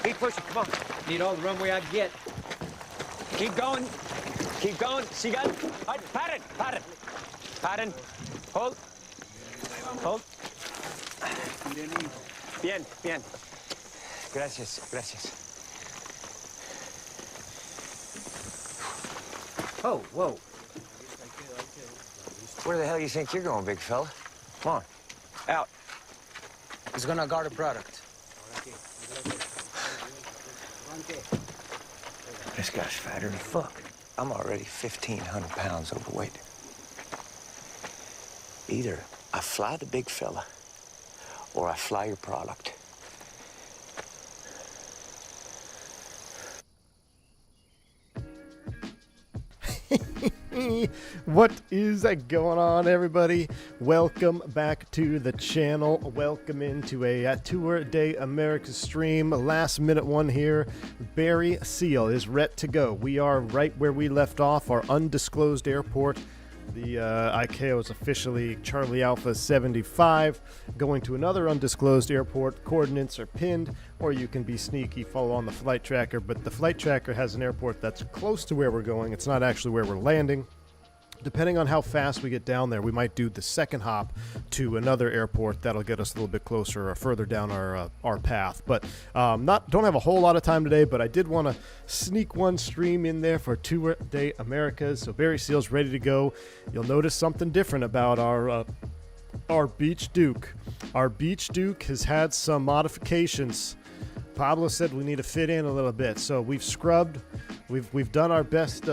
Keep pushing, come on. Need all the runway I can get. Keep going. Keep going. Seagull. Pattern. Pattern. Pattern. Hold. Hold. Bien, bien. Gracias, gracias. Oh, whoa. Where the hell do you think you're going, big fella? Come on. Out. He's gonna guard a product. This guy's fatter than fuck. I'm already 1,500 pounds overweight. Either I fly the big fella, or I fly your product. What is going on, everybody? Welcome back to the channel. Welcome into a Tour de America stream. Last minute one here. Barry Seal is ready to go. We are right where we left off, our undisclosed airport. The ICAO is officially Charlie Alpha 75, going to another undisclosed airport. Coordinates are pinned, or you can be sneaky, follow on the flight tracker, but the flight tracker has an airport that's close to where we're going. It's not actually where we're landing. Depending on how fast we get down there, we might do the second hop to another airport that'll get us a little bit closer or further down our path. But don't have a whole lot of time today, but I did want to sneak one stream in there for Tour de Americas. So Barry Seal's ready to go. You'll notice something different about our Beech Duke. Our Beech Duke has had some modifications. Pablo said we need to fit in a little bit, so we've scrubbed. We've done our best.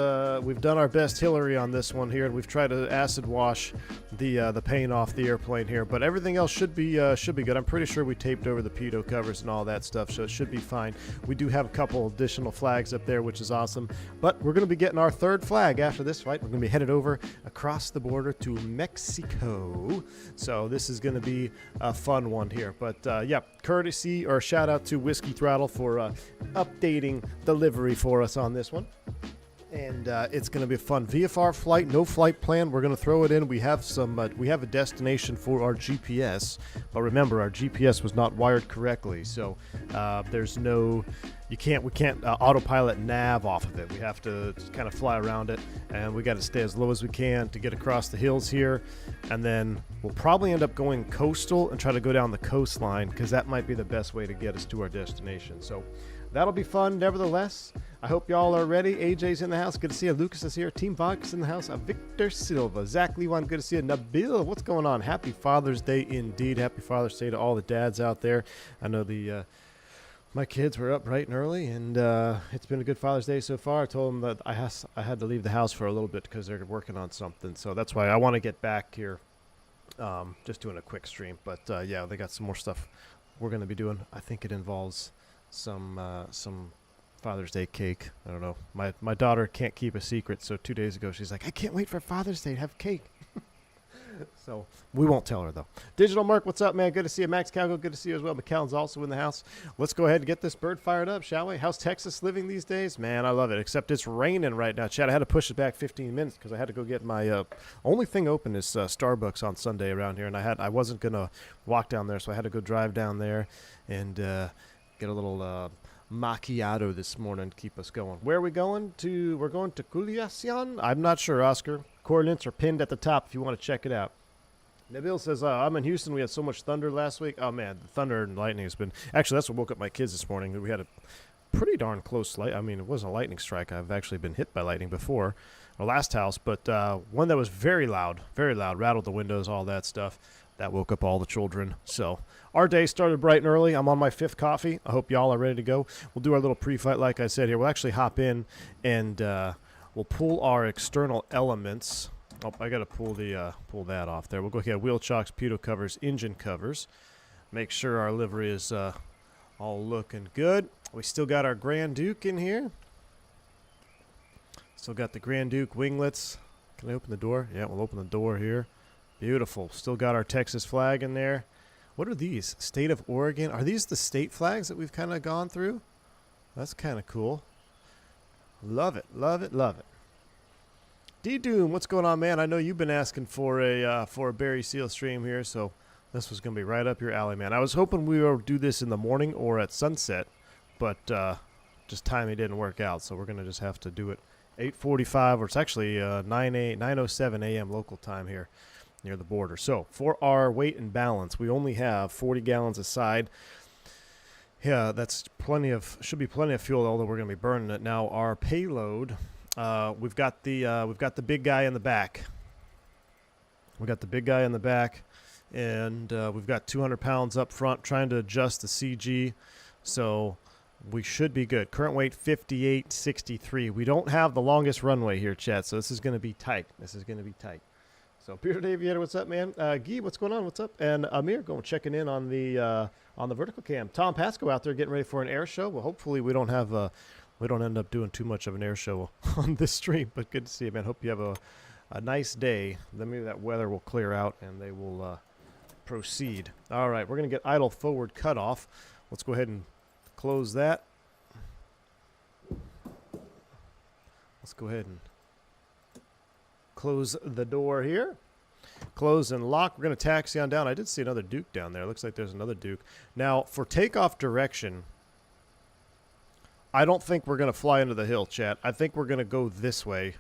We've done our best Hillary on this one here, and we've tried to acid wash the paint off the airplane here. But everything else should be good. I'm pretty sure we taped over the pitot covers and all that stuff, so it should be fine. We do have a couple additional flags up there, which is awesome. But we're going to be getting our third flag after this flight. We're going to be headed over across the border to Mexico. So this is going to be a fun one here. But yeah, courtesy or shout out to Whiskey Throttle for updating the livery for us on this one, and it's going to be a fun VFR flight. No flight plan. We're going to throw it in. We have some. We have a destination for our GPS, but remember, our GPS was not wired correctly, so there's no. We can't autopilot nav off of it. We have to just kind of fly around it, and we got to stay as low as we can to get across the hills here, and then we'll probably end up going coastal and try to go down the coastline because that might be the best way to get us to our destination. So that'll be fun. Nevertheless, I hope y'all are ready. AJ's in the house. Good to see you. Lucas is here. Team Vodka's in the house. Victor Silva. Zach Lewan. Good to see you. Nabil, what's going on? Happy Father's Day indeed. Happy Father's Day to all the dads out there. I know my kids were up bright and early, and it's been a good Father's Day so far. I told them that I had to leave the house for a little bit because they're working on something. So that's why I want to get back here, just doing a quick stream. But yeah, they got some more stuff we're going to be doing. I think it involves some Father's Day cake. I don't know. My daughter can't keep a secret, so 2 days ago she's like, I can't wait for Father's Day to have cake. So we won't tell her, though. Digital Mark, what's up, man? Good to see you. Max Calgo, good to see you as well. McAllen's also in the house. Let's go ahead and get this bird fired up, shall we? How's Texas living these days? Man, I love it, except it's raining right now. Chad, I had to push it back 15 minutes because I had to go get my only thing open is Starbucks on Sunday around here, and I wasn't going to walk down there, so I had to go drive down there and get a little macchiato this morning to keep us going. Where are we going to? We're going to Culiacion? I'm not sure, Oscar. Coordinates are pinned at the top if you want to check it out. Nabil says, I'm in Houston. We had so much thunder last week. Oh, man, the thunder and lightning has been... Actually, that's what woke up my kids this morning. We had a pretty darn close light. I mean, it wasn't a lightning strike. I've actually been hit by lightning before, our last house, but one that was very loud, rattled the windows, all that stuff. That woke up all the children. So our day started bright and early. I'm on my 5th coffee. I hope y'all are ready to go. We'll do our little pre-flight like I said here. We'll actually hop in and we'll pull our external elements. Oh, I got to pull that off there. We'll go ahead. Wheel chocks, pitot covers, engine covers. Make sure our livery is all looking good. We still got our Grand Duke in here. Still got the Grand Duke winglets. Can I open the door? Yeah, we'll open the door here. Beautiful. Still got our Texas flag in there. What are these? State of Oregon. Are these the state flags that we've kind of gone through? That's kind of cool. Love it, love it, love it. D-Doom, what's going on, man? I know you've been asking for a Barry Seal stream here, so this was going to be right up your alley, man. I was hoping we would do this in the morning or at sunset, but just timing didn't work out, so we're gonna just have to do it 8:45, or it's actually 9:07 a.m. local time here near the border. So for our weight and balance, we only have 40 gallons aside. Yeah, that's should be plenty of fuel, although we're gonna be burning it. Now our payload, we've got the big guy in the back. We got the big guy in the back, and we've got 200 pounds up front, trying to adjust the CG, so we should be good. Current weight 58.63. We don't have the longest runway here, chat, so this is going to be tight. So Bearded Aviator, what's up, man? Guy, what's going on? What's up? And Amir, checking in on the vertical cam. Tom Pasco out there getting ready for an air show. Well, hopefully we don't end up doing too much of an air show on this stream, but good to see you, man. Hope you have a nice day. Then maybe that weather will clear out and they will proceed. All right, we're going to get idle forward cutoff. Let's go ahead and close that. Let's go ahead and close the door here. Close and lock. We're going to taxi on down. I did see another Duke down there. Looks like there's another Duke. Now, for takeoff direction, I don't think we're going to fly into the hill, chat. I think we're going to go this way,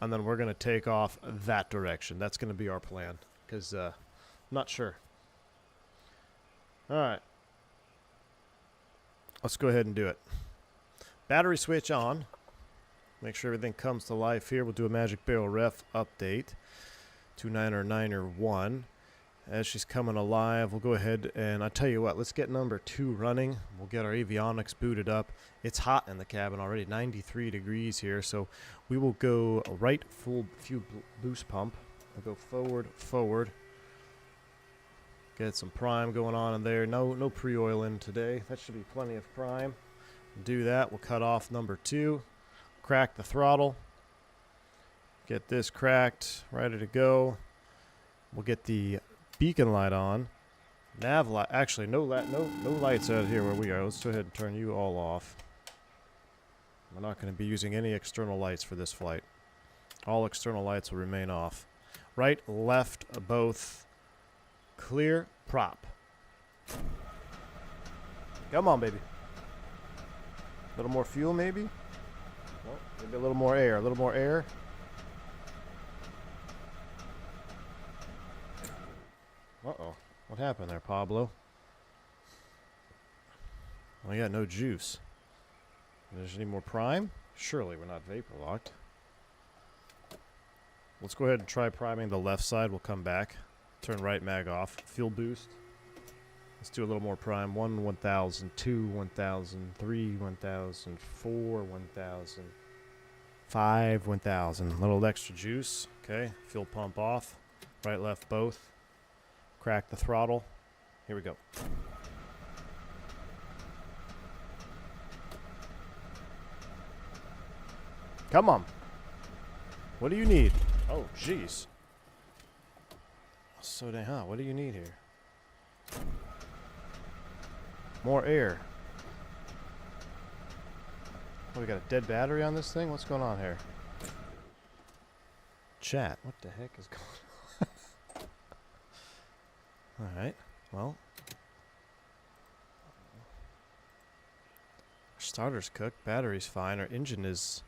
and then we're going to take off that direction. That's going to be our plan, because I'm not sure. All right. Let's go ahead and do it. Battery switch on. Make sure everything comes to life here. We'll do a Magic Barrel ref update. 299er1. As she's coming alive, we'll go ahead and I tell you what, let's get number 2 running. We'll get our avionics booted up. It's hot in the cabin already, 93 degrees here, so we will go right full fuel boost pump. We'll go forward. Get some prime going on in there. No pre-oil in today. That should be plenty of prime. Do that. We'll cut off number 2. Crack the throttle. Get this cracked, ready to go. We'll get the beacon light on. Nav light. Actually, no lights out here where we are. Let's go ahead and turn you all off. We're not going to be using any external lights for this flight. All external lights will remain off. Right, left, both. Clear, prop. Come on, baby. A little more fuel, maybe? Oh, maybe a little more air. A little more air. Uh-oh. What happened there, Pablo? We got no juice. There's any more prime? Surely we're not vapor locked. Let's go ahead and try priming the left side. We'll come back. Turn right mag off. Fuel boost. Let's do a little more prime. 1, 1,000, 2, 1,000, 3, 1,000, 4, 1,000, 5, 1,000. A little extra juice. Okay. Fuel pump off. Right, left, both. Crack the throttle. Here we go. Come on. What do you need? Oh, jeez. So dang, huh? What do you need here? More air. Oh, we got a dead battery on this thing? What's going on here? Chat, what the heck is going on? Alright, well. Our starter's cooked, battery's fine, our engine is...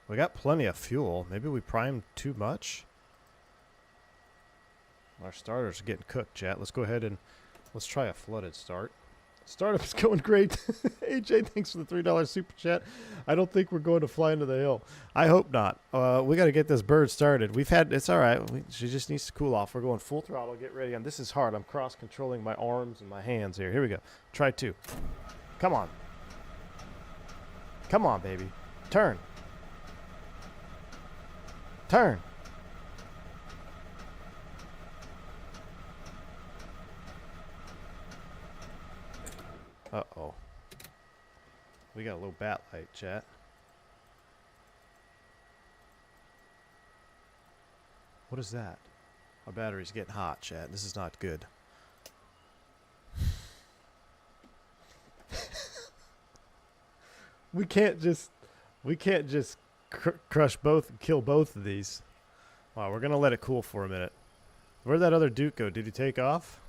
We got plenty of fuel. Maybe we primed too much? Our starters are getting cooked, chat. Let's go ahead and let's try a flooded start. Startup is going great. AJ, thanks for the $3 super chat. I don't think we're going to fly into the hill. I hope not. We got to get this bird started. It's all right. She just needs to cool off. We're going full throttle. Get ready. And this is hard. I'm cross-controlling my arms and my hands here. Here we go. Try 2. Come on. Come on, baby. Turn. Turn. Uh-oh. We got a low bat light, chat. What is that? Our battery's getting hot, chat. This is not good. We can't just crush both, kill both of these. Wow, we're gonna let it cool for a minute. Where'd that other Duke go? Did he take off?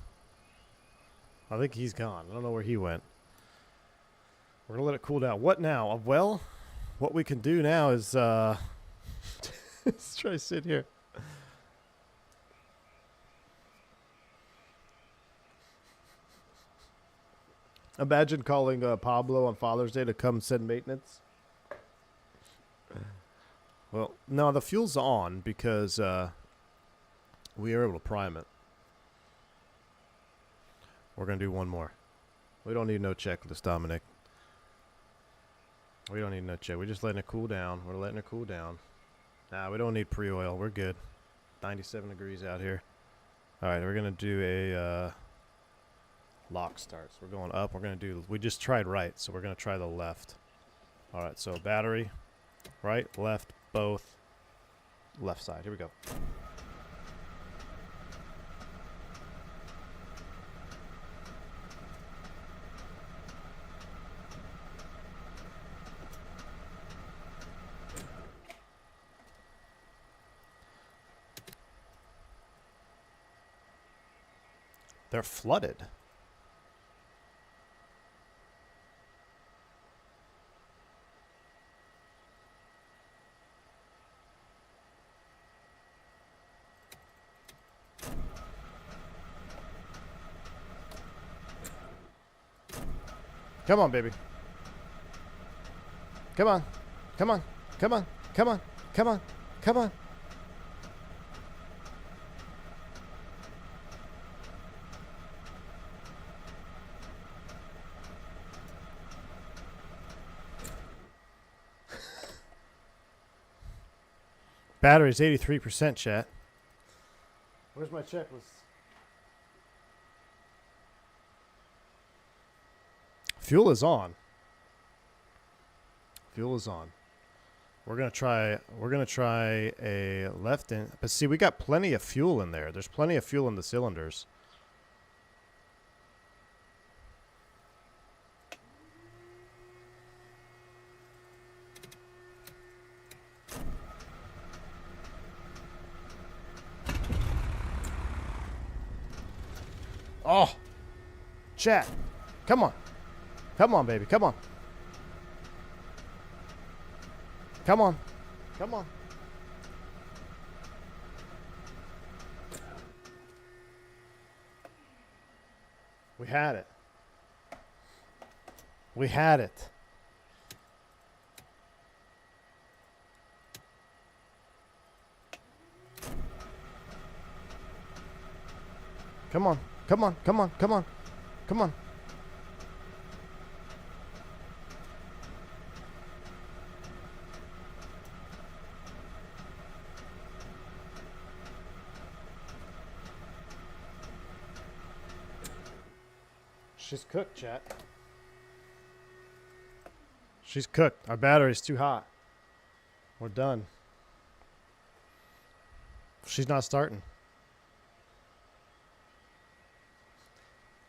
I think he's gone. I don't know where he went. We're gonna let it cool down. What now? Well, what we can do now is let's try to sit here. Imagine calling Pablo on Father's Day to come send maintenance. Well, no, the fuel's on because we are able to prime it. We're going to do one more. We don't need no checklist, Dominic. We don't need no check. We're just letting it cool down. We're letting it cool down. Nah, we don't need pre-oil. We're good. 97 degrees out here. All right, we're going to do a lock start. So we're going up. We're going to do, we just tried right, so we're going to try the left. All right, so battery, right, left, both, left side. Here we go. They're flooded. Come on, baby. Come on. Come on. Come on. Come on. Come on. Come on. Battery's 83%, chat. Where's my checklist? Fuel is on. Fuel is on. We're gonna try a left in, but see, we got plenty of fuel in there. There's plenty of fuel in the cylinders. Oh, chat, come on. Come on, baby, come on. Come on, come on. We had it. We had it. Come on. Come on, come on, come on, come on. She's cooked, chat. She's cooked. Our battery's too hot. We're done. She's not starting.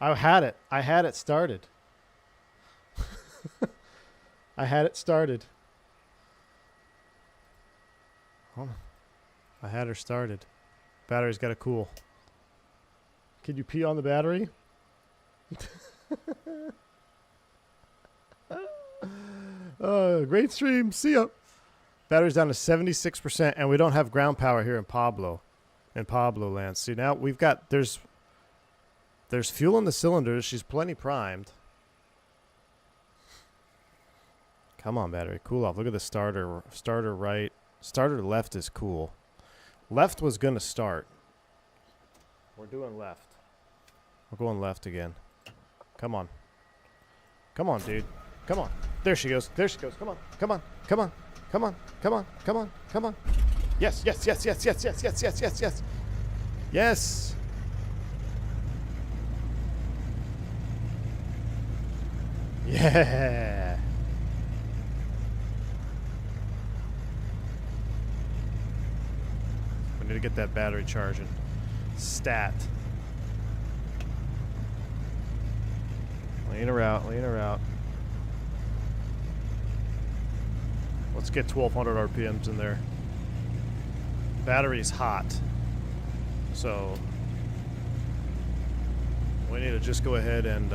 I had it. I had it started. I had it started. Hold on. I had her started. Battery's got to cool. Can you pee on the battery? Great stream. See ya. Battery's down to 76%, and we don't have ground power here in Pablo land. See, now we've got, there's fuel in the cylinders. She's plenty primed. Come on, battery. Cool off. Look at the starter. Starter right. Starter left is cool. Left was going to start. We're doing left. We're going left again. Come on. Come on, dude. Come on. There she goes. There she goes. Come on. Come on. Come on. Come on. Come on. Come on. Come on. Yes, yes, yes, yes, yes, yes, yes, yes, yes, yes. Yes. Yeah. We need to get that battery charging. Stat. Lean her out, lean her out. Let's get 1200 RPMs in there. Battery's hot. So we need to just go ahead and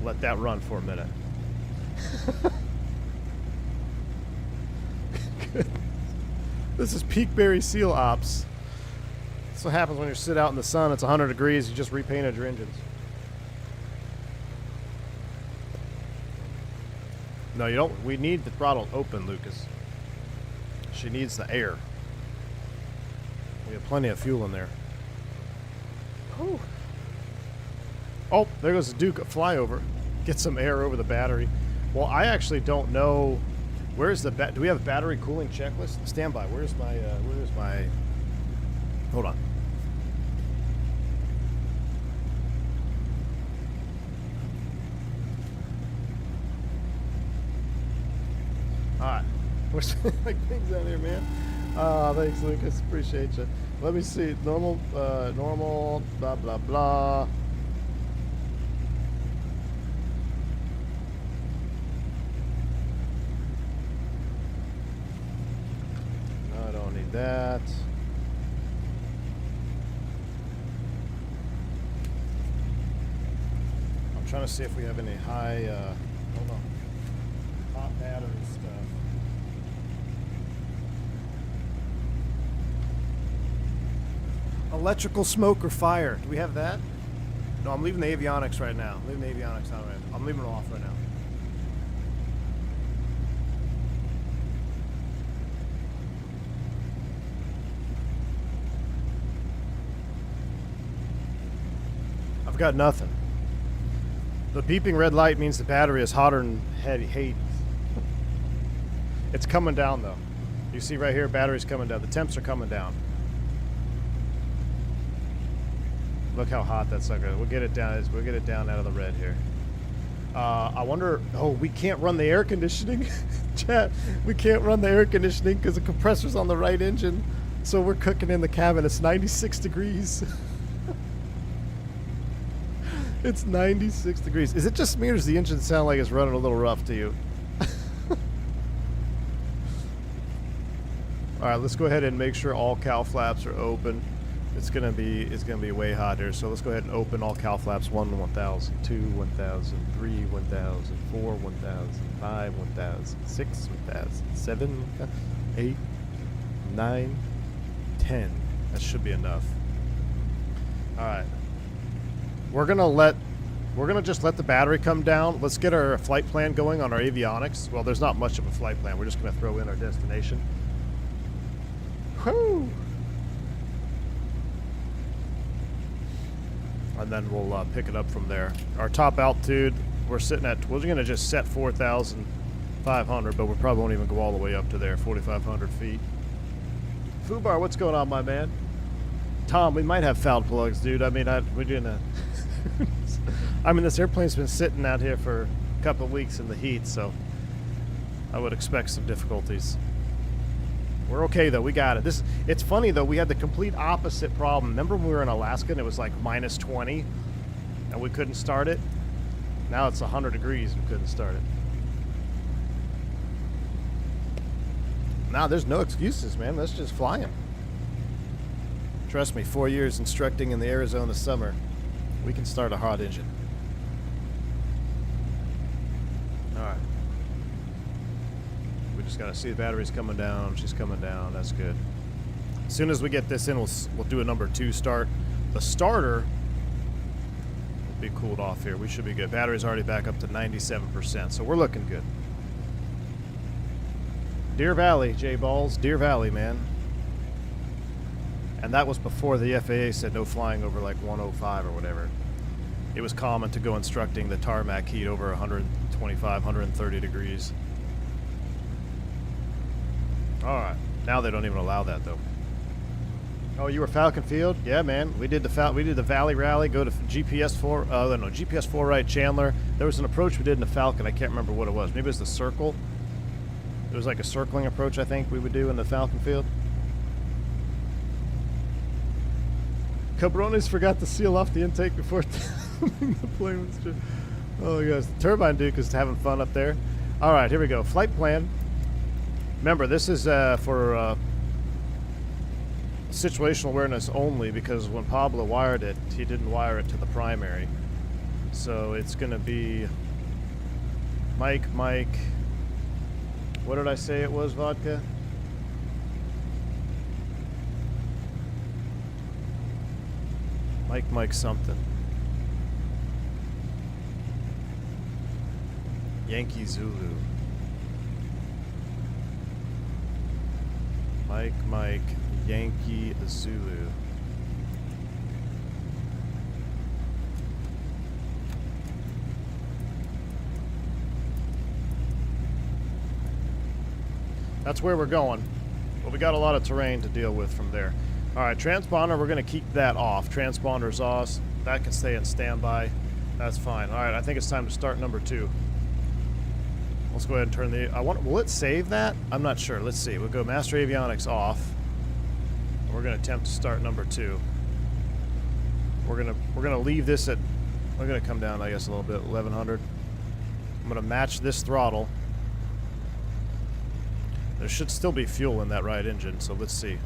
let that run for a minute. This is peak berry seal ops. That's what happens when you sit out in the sun. It's 100 degrees. You just repainted your engines. No, you don't. We need the throttle open, Lucas. She needs the air. We have plenty of fuel in there. Whew. Oh, there goes the Duke flyover. Get some air over the battery. Well, I actually don't know. Where's the do we have a battery cooling checklist? Stand by. Where's my? Hold on. All right. Where's like things down here, man? Thanks, Lucas. Appreciate you. Let me see. Normal, normal. Blah blah blah. That. I'm trying to see if we have any high, hold on, hot battery stuff. Electrical smoke or fire. Do we have that? No, I'm leaving the avionics right now. I'm leaving the avionics out right now. I'm leaving it off right now. I've got nothing. The beeping red light means the battery is hotter than Hades. It's coming down though. You see right here, battery's coming down. The temps are coming down. Look how hot that sucker is. We'll get it down. We'll get it down out of the red here. I wonder. Oh, we can't run the air conditioning. Chat. We can't run the air conditioning because the compressor's on the right engine. So we're cooking in the cabin. It's 96 degrees. It's 96 degrees. Is it just me or does the engine sound like it's running a little rough to you? All right, let's go ahead and make sure all cowl flaps are open. It's gonna be way hot here. So let's go ahead and open all cowl flaps. 1, 1000, 2, 1000, 3, 1000, 4, 1000, 5, 1000, 6, 1000, 7, 8, 9, 10. That should be enough. All right. We're gonna just let the battery come down. Let's get our flight plan going on our avionics. Well, there's not much of a flight plan. We're just gonna throw in our destination. Whoo! And then we'll pick it up from there. Our top altitude, we're gonna just set 4,500, but we probably won't even go all the way up to there, 4,500 feet. Fubar, what's going on, my man? Tom, we might have foul plugs, dude. I mean, we're doing a... I mean, this airplane's been sitting out here for a couple of weeks in the heat, so I would expect some difficulties. We're okay, though. We got it. It's funny, though. We had the complete opposite problem. Remember when we were in Alaska and it was like minus 20 and we couldn't start it? Now it's 100 degrees and we couldn't start it. Now there's no excuses, man. Let's just fly him. Trust me, 4 years instructing in the Arizona summer. We can start a hot engine. Alright. We just gotta see the battery's coming down. She's coming down. That's good. As soon as we get this in, we'll do a number 2 start. The starter will be cooled off here. We should be good. Battery's already back up to 97%, so we're looking good. Deer Valley, J-Balls. Deer Valley, man. And that was before the FAA said no flying over like 105 or whatever. It was common to go instructing the tarmac heat over 125, 130 degrees. All right. Now they don't even allow that though. Oh, you were Falcon Field? Yeah, man. We did the Valley Rally. Go to GPS 4. GPS 4 right Chandler. There was an approach we did in the Falcon. I can't remember what it was. Maybe it was the circle. It was like a circling approach. I think we would do in the Falcon Field. Cabrones forgot to seal off the intake before the plane was just... Oh my gosh, the Turbine Duke is having fun up there. All right, here we go. Flight plan. Remember, this is for situational awareness only because when Pablo wired it, he didn't wire it to the primary. So it's going to be Mike. What did I say it was, Vodka? Mike something. Yankee Zulu. Mike, Yankee Zulu. That's where we're going. But we got a lot of terrain to deal with from there. Alright, transponder, we're going to keep that off. Transponder's off. That can stay in standby. That's fine. Alright, I think it's time to start number 2. Let's go ahead and turn the... will it save that? I'm not sure. Let's see. We'll go master avionics off. We're going to attempt to start number 2. We're gonna leave this at... We're going to come down, I guess, a little bit. 1100. I'm going to match this throttle. There should still be fuel in that right engine, so let's see.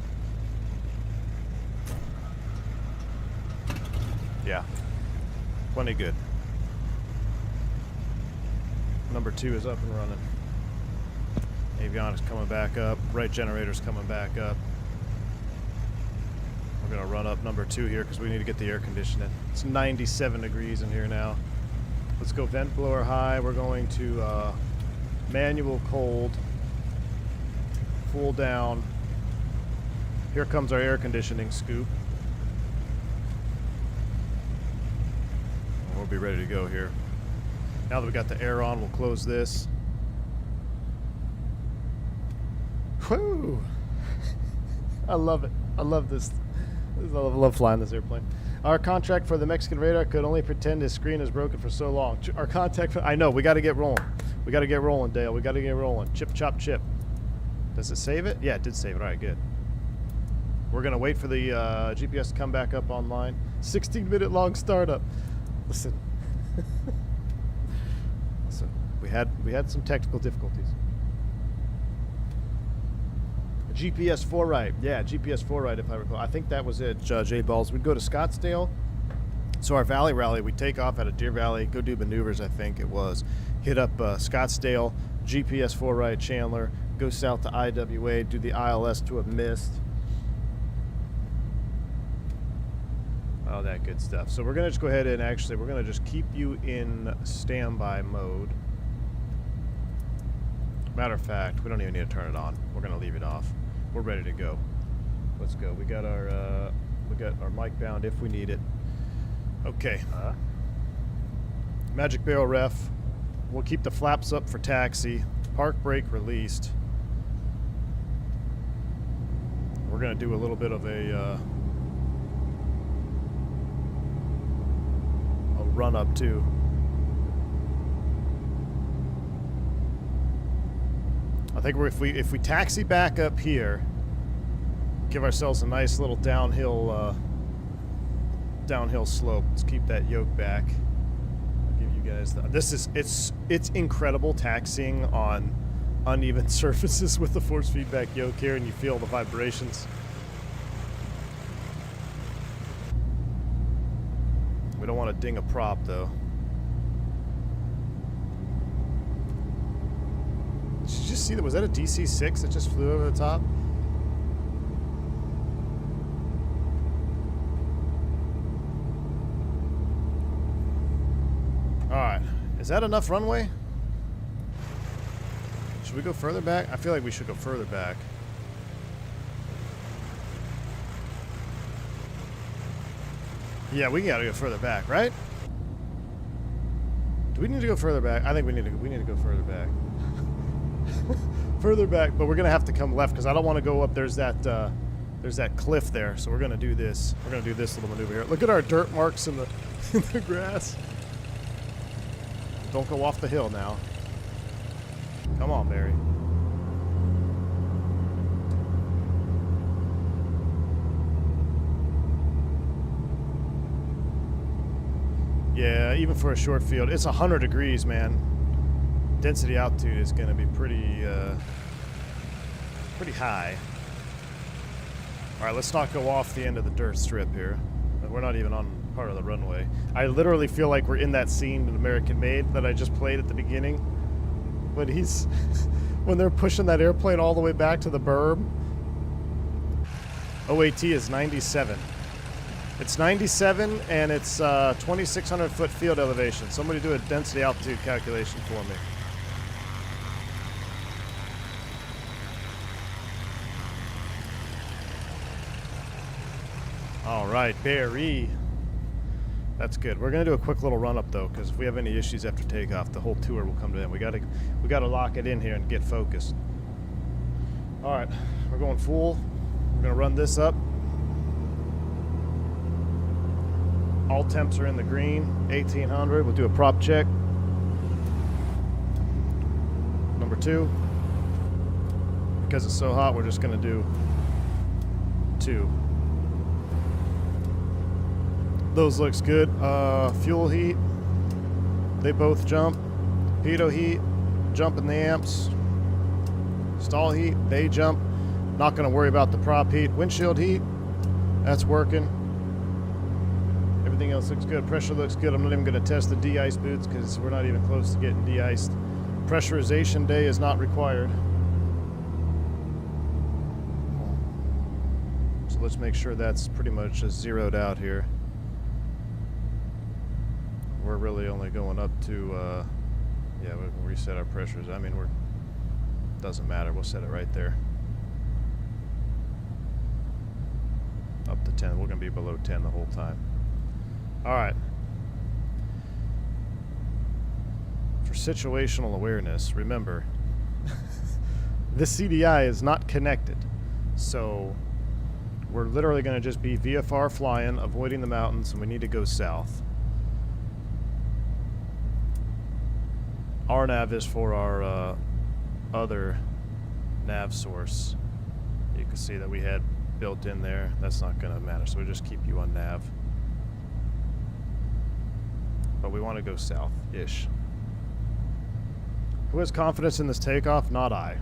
Yeah. Plenty good. Number 2 is up and running. Avionics coming back up. Right generator's coming back up. We're going to run up number 2 here because we need to get the air conditioning. It's 97 degrees in here now. Let's go vent blower high. We're going to manual cold. Full down. Here comes our air conditioning scoop. We'll be ready to go here. Now that we got the air on, we'll close this. Whoo! I love it. I love this. I love flying this airplane. Our contract for the Mexican radar could only pretend his screen is broken for so long. Our contact for... I know, we got to get rolling. We got to get rolling, Dale. We got to get rolling. Chip, chop, chip. Does it save it? Yeah, it did save it. All right, good. We're going to wait for the GPS to come back up online. 16-minute long startup. Listen. So we had some technical difficulties. GPS 4 right. Yeah, GPS 4 right if I recall. I think that was it, J Balls. We'd go to Scottsdale. So our Valley Rally, we take off out of Deer Valley, go do maneuvers, I think it was. Hit up Scottsdale, GPS 4 right Chandler, go south to IWA, do the ILS to a mist. All that good stuff. So we're going to just go ahead and actually, we're going to just keep you in standby mode. Matter of fact, we don't even need to turn it on. We're going to leave it off. We're ready to go. Let's go. We got our mic bound if we need it. Okay. Magic barrel ref. We'll keep the flaps up for taxi. Park brake released. We're going to do a little bit of a run up too. I think if we taxi back up here, give ourselves a nice little downhill slope. Let's keep that yoke back. I'll give you guys it's incredible taxiing on uneven surfaces with the force feedback yoke here, and you feel the vibrations. We don't want to ding a prop though. Did you just see that? Was that a DC-6 that just flew over the top? Alright. Is that enough runway? Should we go further back? I feel like we should go further back. Yeah, we gotta go further back, right? Do we need to go further back? I think we need to go further back. Further back, but we're gonna have to come left because I don't want to go up. There's that cliff there, so we're gonna do this. We're gonna do this little maneuver here. Look at our dirt marks in the grass. Don't go off the hill now. Come on, Barry. Yeah, even for a short field, it's 100 degrees, man. Density altitude is going to be pretty high. All right, let's not go off the end of the dirt strip here. We're not even on part of the runway. I literally feel like we're in that scene in American Made that I just played at the beginning, when he's when they're pushing that airplane all the way back to the berm. OAT is 97. It's 97 and it's 2,600 foot field elevation. Somebody do a density altitude calculation for me. All right, Barry. That's good. We're gonna do a quick little run up though, because if we have any issues after takeoff, the whole tour will come to an end. We gotta lock it in here and get focused. All right, we're going full. We're gonna run this up. All temps are in the green. 1800. We'll do a prop check. Number 2. Because it's so hot, we're just gonna do 2. Those looks good. Fuel heat, they both jump. Pitot heat, jump in the amps. Stall heat, they jump. Not gonna worry about the prop heat. Windshield heat, that's working. Everything else looks good. Pressure looks good. I'm not even gonna test the de-ice boots because we're not even close to getting de-iced. Pressurization day is not required. So let's make sure that's pretty much just zeroed out here. We're really only going up to, yeah, we'll reset our pressures. I mean, doesn't matter. We'll set it right there. Up to 10. We're going to be below 10 the whole time. All right. For situational awareness, remember, this CDI is not connected. So we're literally going to just be VFR flying, avoiding the mountains, and we need to go south. Our nav is for our other nav source. You can see that we had built in there. That's not going to matter, so we'll just keep you on nav. But we want to go south-ish. Who has confidence in this takeoff? Not I.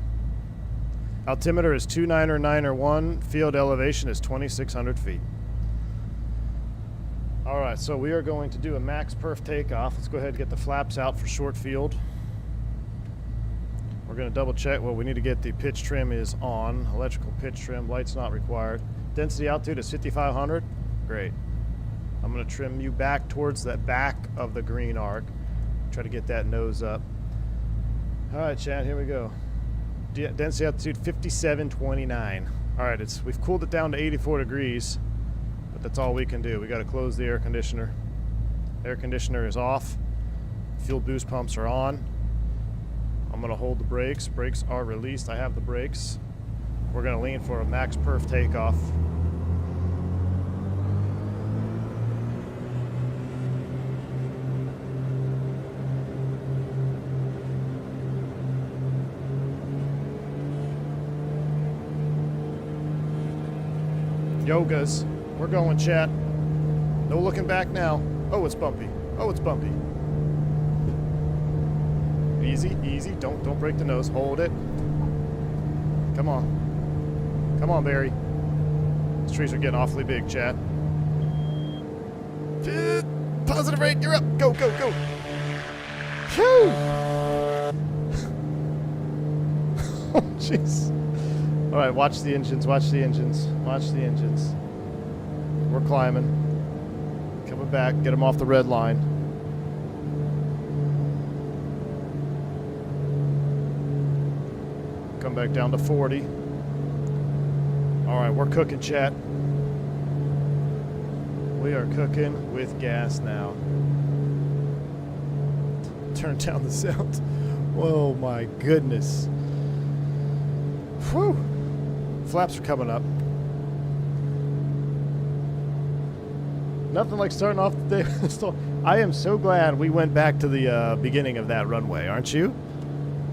Altimeter is 29901. Field elevation is 2,600 feet. All right, so we are going to do a max perf takeoff. Let's go ahead and get the flaps out for short field. We're going to double check. Well, we need to get the pitch trim is on. Electrical pitch trim, lights not required. Density altitude is 5,500. Great. I'm going to trim you back towards that back of the green arc. Try to get that nose up. All right, Chad, here we go. Density altitude 5729. All right, we've cooled it down to 84 degrees, but that's all we can do. We got to close the air conditioner. Air conditioner is off. Fuel boost pumps are on. I'm going to hold the brakes. Brakes are released. I have the brakes. We're going to lean for a max perf takeoff. Yogas. We're going, chat. No looking back now. Oh, it's bumpy. Oh, it's bumpy. Easy, easy. Don't break the nose. Hold it. Come on. Come on, Barry. These trees are getting awfully big, chat. Positive rate. You're up. Go, go, go. Phew. Oh, jeez. All right, watch the engines. Watch the engines. Watch the engines. We're climbing. Coming back. Get them off the red line. Come back down to 40. All right, we're cooking, chat. We are cooking with gas now. Turn down the sound. Oh my goodness. Whew. Flaps are coming up. Nothing like starting off the day. I am so glad we went back to the beginning of that runway, aren't you?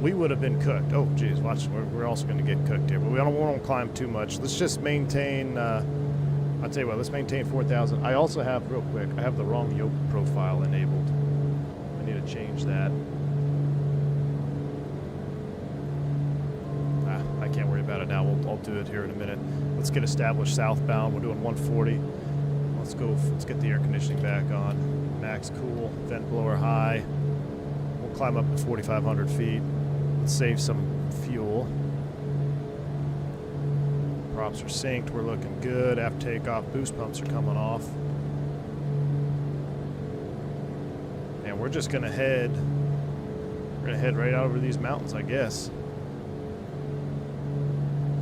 We would have been cooked. Oh, geez, watch. We're also going to get cooked here, but we don't want to climb too much. Let's just maintain, I'll tell you what, let's maintain 4,000. I also have, real quick, I have the wrong yoke profile enabled. I need to change that. I can't worry about it now. I'll do it here in a minute. Let's get established southbound. We're doing 140. Let's go. Let's get the air conditioning back on. Max cool, vent blower high. We'll climb up to 4,500 feet. Let's save some fuel. Props are synced. We're looking good. After takeoff, boost pumps are coming off. And we're just gonna head. We're gonna head right out over these mountains, I guess.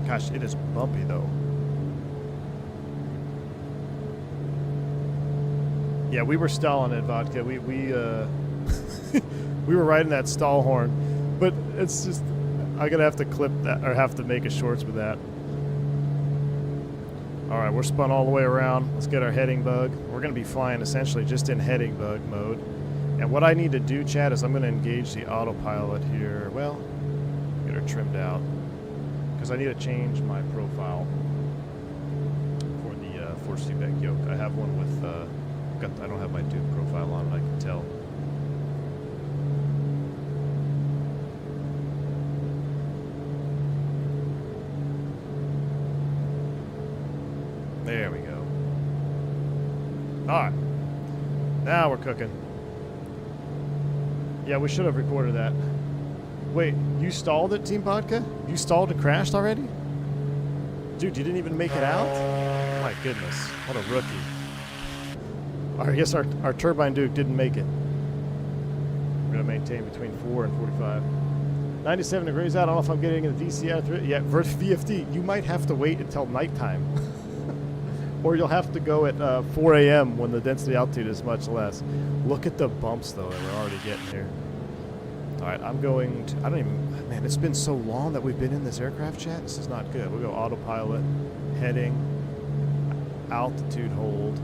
Gosh, it is bumpy though. Yeah, we were stalling it, Vodka. We we were riding that stall horn, but it's just I'm gonna have to clip that or have to make a shorts with that. All right, we're spun all the way around. Let's get our heading bug. We're gonna be flying essentially just in heading bug mode. And what I need to do, Chad, is I'm gonna engage the autopilot here. Well, get her trimmed out because I need to change my profile for the force feedback yoke. I have one with. I don't have my Duke profile on, I can tell. There we go. Alright. Now we're cooking. Yeah, we should have recorded that. Wait, you stalled it, Team Vodka? You stalled and crashed already? Dude, you didn't even make it out? My goodness, what a rookie. I guess our turbine Duke didn't make it. We're going to maintain between 4 and 45. 97 degrees out. I don't know if I'm getting in the DC out of yeah, VFD. You might have to wait until nighttime. Or you'll have to go at 4 a.m. when the density altitude is much less. Look at the bumps, though, that we're already getting here. All right, I'm going to... I don't even... Man, it's been so long that we've been in this aircraft, chat. This is not good. We'll go autopilot, heading, altitude hold.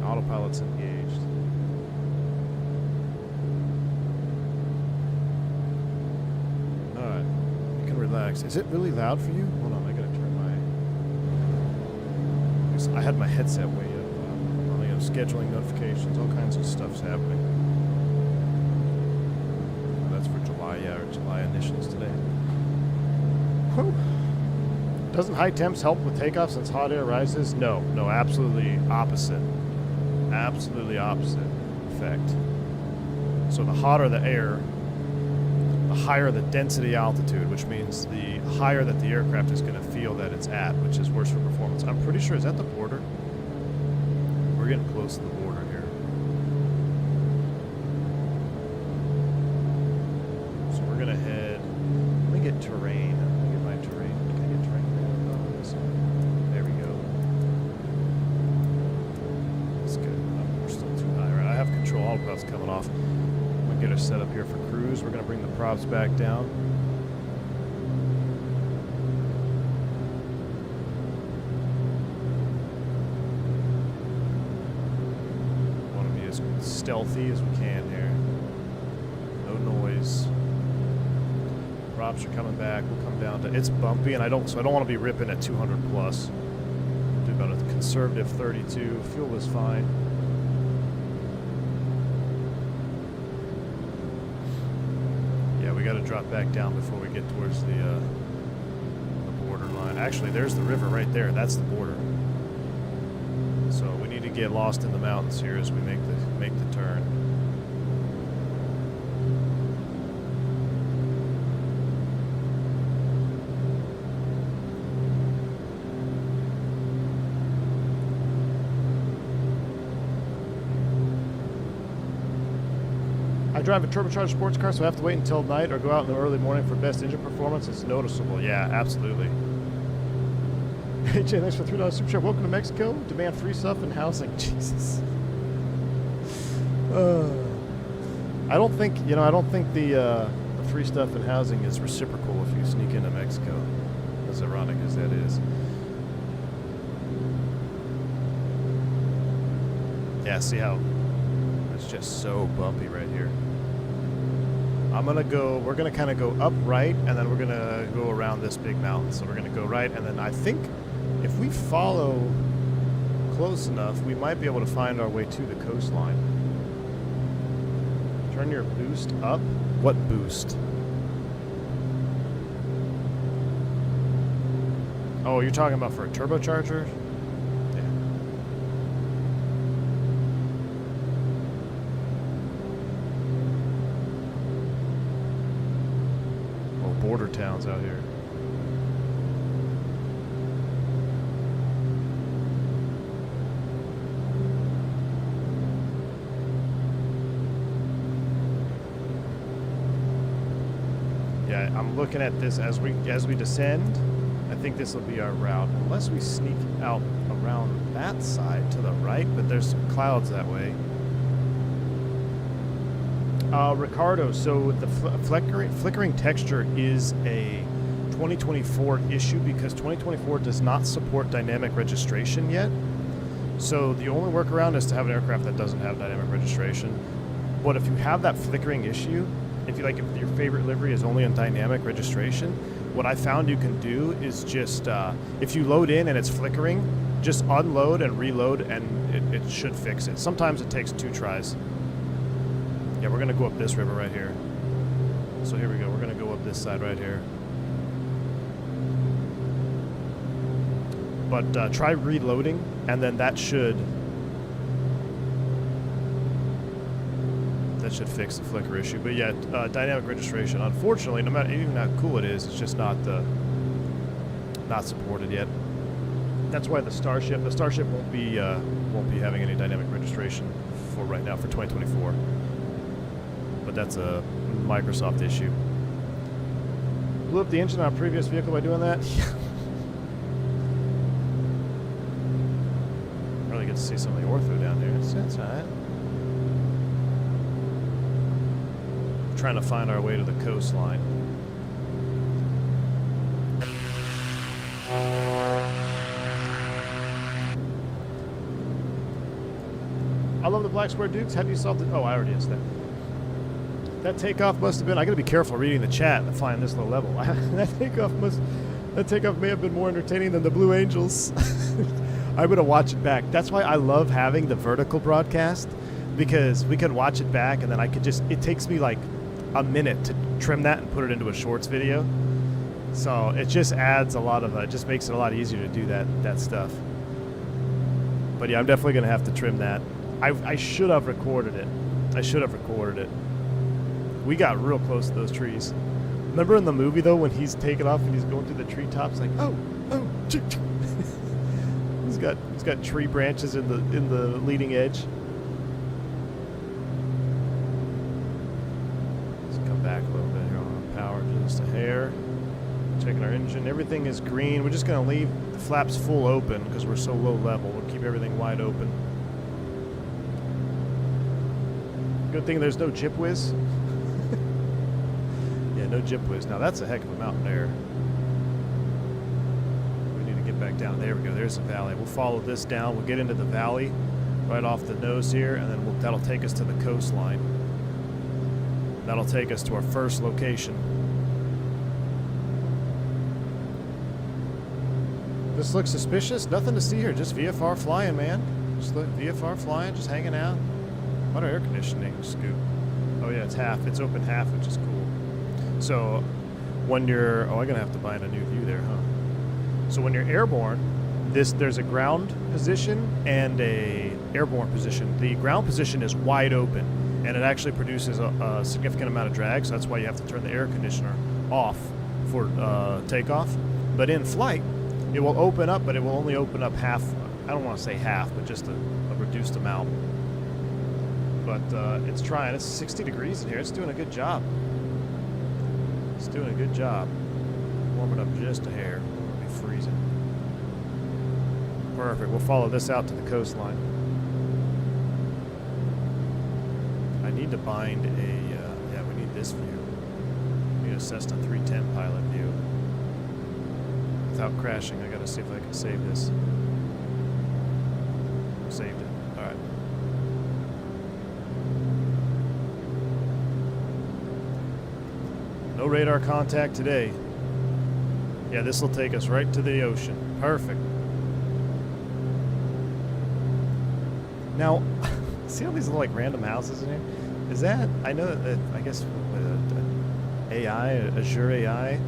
Autopilot's engaged. Alright. You can relax. Is it really loud for you? Hold on, I gotta turn my... I had my headset way up. I have scheduling notifications, all kinds of stuff's happening. That's for July, yeah, or July initials today. Whew. Doesn't high temps help with takeoff since hot air rises? No, absolutely opposite. Absolutely opposite effect. So the hotter the air, the higher the density altitude, which means the higher that the aircraft is going to feel that it's at, which is worse for performance. I'm pretty sure, is that the border? We're getting close to the border here. So we're going to head, let me get terrain. Let me get my terrain. Can I get terrain there? Oh, this one. There we go. That's good. We're still too high. Right, I have control. Autopilot's coming off. I'm going to get her set up here for cruise. We're going to bring the props back down. Want to be as stealthy as we can here. No noise. Props are coming back. We'll come down to... It's bumpy, and I don't want to be ripping at 200 plus. Do about a conservative 32. Fuel is fine. Yeah, we got to drop back down before we get towards the border line. Actually, there's the river right there. That's the border. So we need to get lost in the mountains here as we make the turn. I drive a turbocharged sports car, so I have to wait until night or go out in the early morning for best engine performance. It's noticeable. Yeah, absolutely. Hey, Jay, thanks for $3 super chat. Welcome to Mexico. Demand free stuff and housing. Jesus. I don't think the free stuff and housing is reciprocal if you sneak into Mexico, as ironic as that is. Yeah, see how it's just so bumpy right here. We're gonna kind of go up right, and then we're gonna go around this big mountain. So we're gonna go right, and then I think if we follow close enough, we might be able to find our way to the coastline. Turn your boost up. What boost? Oh, you're talking about for a turbocharger? Yeah. border towns out here. Yeah, I'm looking at this as we descend. I think this will be our route, unless we sneak out around that side to the right, but there's some clouds that way. Ricardo, so the flickering texture is a 2024 issue because 2024 does not support dynamic registration yet. So the only workaround is to have an aircraft that doesn't have dynamic registration. But if you have that flickering issue, if your favorite livery is only on dynamic registration, what I found you can do is just, if you load in and it's flickering, just unload and reload and it should fix it. Sometimes it takes 2 tries. Yeah, we're gonna go up this river right here. So here we go, we're gonna go up this side right here. But try reloading, and then that should fix the flicker issue. But yeah, dynamic registration, unfortunately, no matter even how cool it is, it's just not supported yet. That's why the Starship won't be having any dynamic registration for right now for 2024. But that's a Microsoft issue. Blew up the engine on a previous vehicle by doing that. Really get to see some of the ortho down there. That's all right. Trying to find our way to the coastline. I love the black square dukes. How do you solve the... Oh, I already asked that. That takeoff must have been... I gotta be careful reading the chat and flying this low level. That takeoff may have been more entertaining than the Blue Angels. I'm gonna watch it back. That's why I love having the vertical broadcast, because we could watch it back and then I could just... It takes me like a minute to trim that and put it into a shorts video. So it just adds a lot of... it just makes it a lot easier to do that stuff. But yeah, I'm definitely gonna have to trim that. I should have recorded it. We got real close to those trees. Remember in the movie though, when he's taking off and he's going through the treetops, like he's got tree branches in the leading edge. Let's come back a little bit here on power, just a hair. Checking our engine, everything is green. We're just gonna leave the flaps full open because we're so low level. We'll keep everything wide open. Good thing there's no jip whiz. Yeah, no jip whiz. Now that's a heck of a mountain there. We need to get back down. There we go. There's the valley. We'll follow this down. We'll get into the valley right off the nose here, and then that'll take us to the coastline. That'll take us to our first location. This looks suspicious. Nothing to see here. Just VFR flying, man. Just VFR flying, just hanging out. What air conditioning scoop? Oh yeah, it's half. It's open half, which is cool. So when you're... Oh, I'm going to have to bind a new view there, huh? So when you're airborne, there's a ground position and a airborne position. The ground position is wide open, and it actually produces a significant amount of drag, so that's why you have to turn the air conditioner off for takeoff. But in flight, it will open up, but it will only open up half. I don't want to say half, but just a reduced amount. But it's trying. It's 60 degrees in here. It's doing a good job. It's doing a good job. Warming up just a hair. It'll be freezing. Perfect. We'll follow this out to the coastline. I need to bind a... yeah, we need this view. We need a Cessna 310 pilot view. Without crashing, I gotta see if I can save this. Saved it. Alright. No radar contact today. Yeah, this will take us right to the ocean. Perfect. Now, see all these little like random houses in here? Is that, I know that, I guess, AI, Azure AI,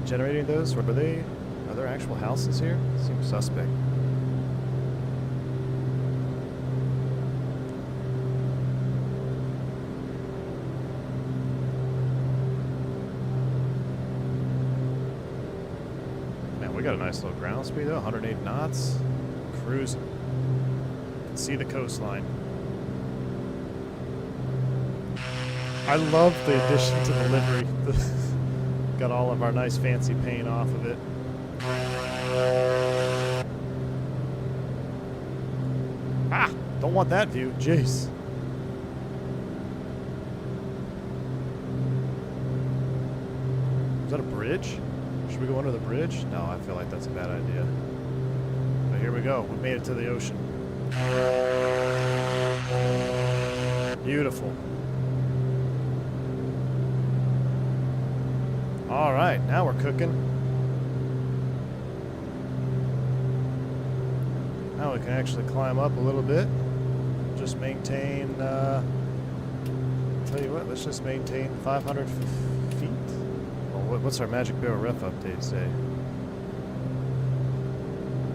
generating those? Or are there actual houses here? Seems suspect. got a nice little ground speed though, 108 knots. Cruising. Can see the coastline. I love the addition to the livery. Got all of our nice fancy paint off of it. Ah! Don't want that view. Jeez. Is that a bridge? Should we go under the bridge? No, I feel like that's a bad idea. But here we go. We made it to the ocean. Beautiful. All right, now we're cooking. Now we can actually climb up a little bit. Just maintain, tell you what, let's just maintain 500 feet. Well, what's our Magic Barrel ref update say?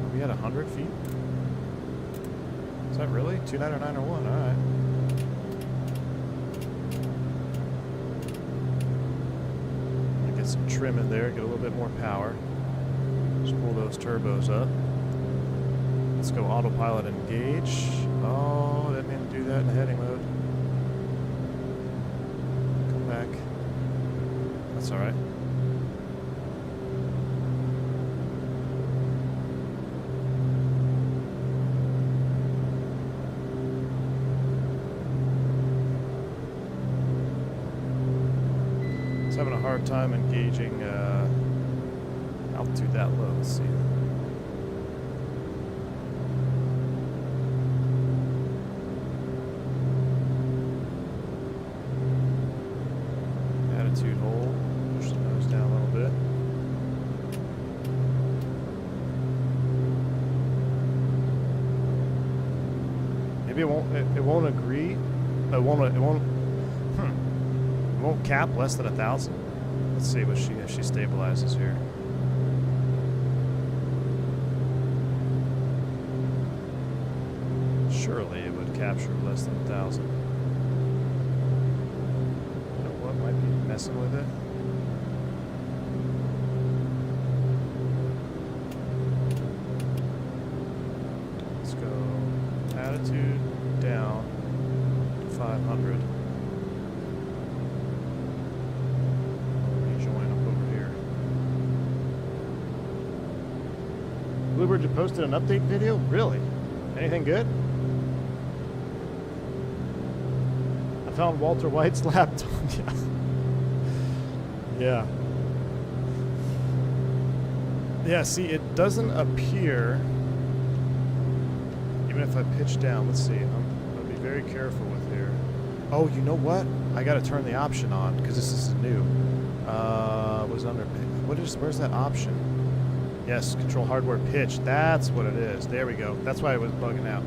Are we at 100 feet? Is that really? 29901, all right. Get some trim in there, get a little bit more power. Just pull those turbos up. Let's go autopilot engage. Oh, didn't mean to do that in the heading mode. Come back. That's all right. Having a hard time engaging altitude that low. Let's see. Attitude hold. Push the nose down a little bit. Maybe it won't agree. It won't cap less than 1,000. Let's see what if she stabilizes here. Surely it would capture less than 1,000. You know what might be messing with it? Let's go attitude down to 500. Bluebird, you posted an update video? Really? Anything good? I found Walter White's laptop. Yeah. Yeah, see, it doesn't appear, even if I pitch down. Let's see. I'm going to be very careful with here. Oh, you know what? I got to turn the option on because this is new. Was under. Where's that option? Yes, control hardware pitch. That's what it is. There we go. That's why it was bugging out.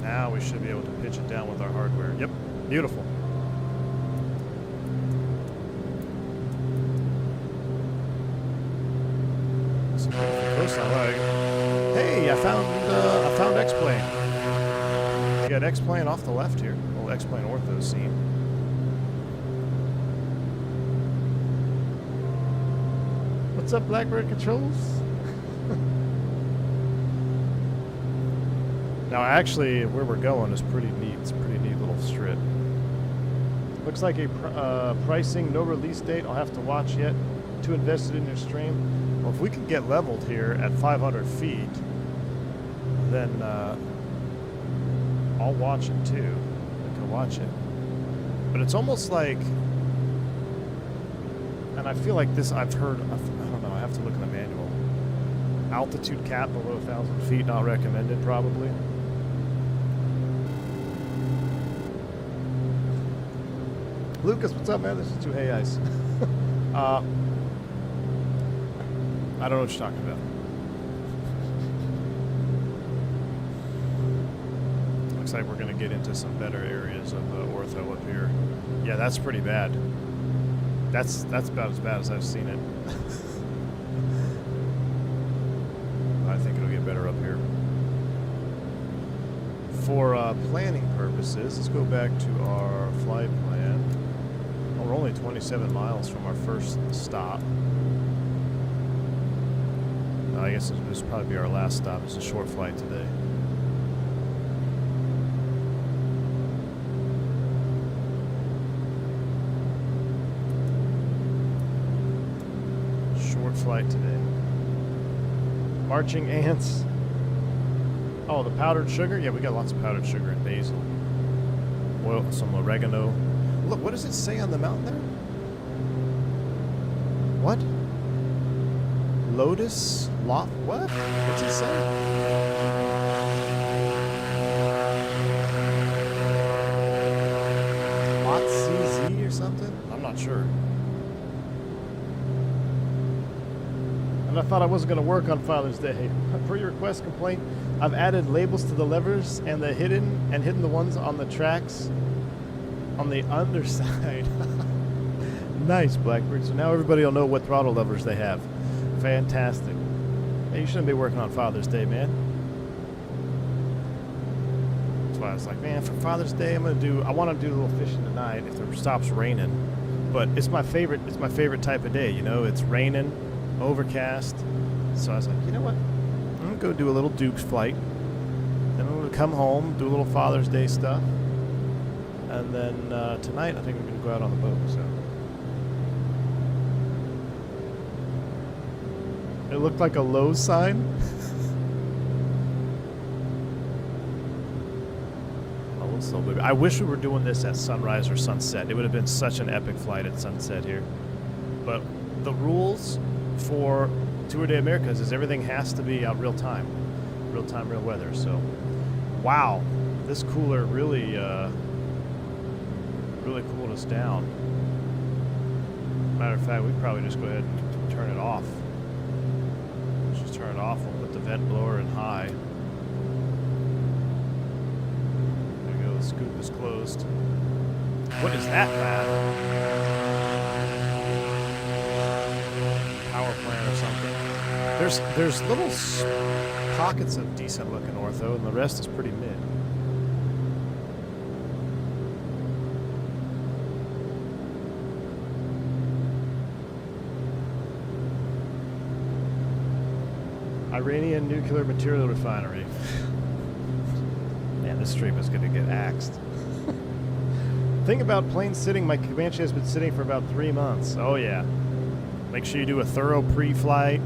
Now we should be able to pitch it down with our hardware. Yep. Beautiful. Hey, I found X-Plane. We got X-Plane off the left here. Little X-Plane ortho scene. What's up, Blackbird Controls? Now, actually, where we're going is pretty neat. It's a pretty neat little strip. Looks like a pricing, no release date. I'll have to watch yet. Too invested in your stream. Well, if we could get leveled here at 500 feet, then I'll watch it too. I can watch it. But it's almost like, and I feel like this, I've heard, I don't know, I have to look in the manual. Altitude cap below 1,000 feet, not recommended probably. Lucas, what's up, man? This is 2 Hey Ice. I don't know what you're talking about. Looks like we're going to get into some better areas of ortho up here. Yeah, that's pretty bad. That's about as bad as I've seen it. I think it'll get better up here. For planning purposes, let's go back to our flight plan. Oh, we're only 27 miles from our first stop. I guess this will probably be our last stop. It's a short flight today. Short flight today. Marching ants. Oh, the powdered sugar? Yeah, we got lots of powdered sugar and basil. Oil, some oregano. Look, what does it say on the mountain there? What? Lotus? Lot? What? What's it say? Lot CZ or something? I'm not sure. And I thought I wasn't going to work on Father's Day. Per your request complaint, I've added labels to the levers and the hidden the ones on the tracks on the underside. Nice, Blackbird. So now everybody will know what throttle levers they have. Fantastic. Hey, you shouldn't be working on Father's Day, man. That's why I was like, man, for Father's Day, I want to do a little fishing tonight if it stops raining. But it's my favorite type of day, you know. It's raining, overcast. So I was like, you know what? I'm going to go do a little Duke's flight. Then I'm going to come home, do a little Father's Day stuff. And then tonight, I think we're going to go out on the boat, so. It looked like a Lowe's sign. Oh, it's so big. I wish we were doing this at sunrise or sunset. It would have been such an epic flight at sunset here. But the rules for Tour de Americas is everything has to be out real time, real weather. So, wow, this cooler really cooled us down. Matter of fact, we'd probably just go ahead and turn it off. Turn it off. We'll put the vent blower in high. There we go. The scoop is closed. What is that, man? Power plant or something. There's little pockets of decent looking ortho, and the rest is pretty mid. Iranian nuclear material refinery. Man, this stream is going to get axed. Thing about plane sitting, my Comanche has been sitting for about 3 months. Oh yeah. Make sure you do a thorough pre-flight,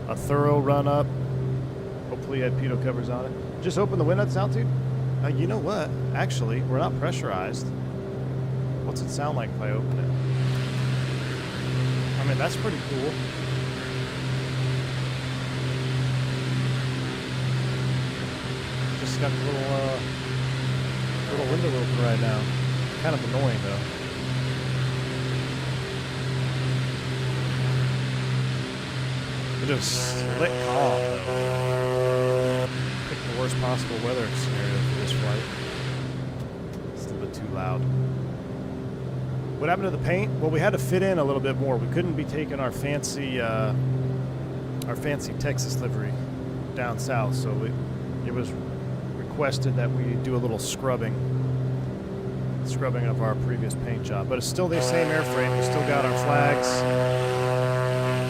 a thorough run-up. Hopefully you had pitot covers on it. Just open the window at this altitude. You know what? Actually, we're not pressurized. What's it sound like if I open it? I mean, that's pretty cool. Got a little window open right now. Kind of annoying though. It just slick calm though. Pick the worst possible weather scenario for this flight. It's a little bit too loud. What happened to the paint? Well, we had to fit in a little bit more. We couldn't be taking our fancy Texas livery down south, so it was requested that we do a little scrubbing of our previous paint job, but it's still the same airframe. We still got our flags,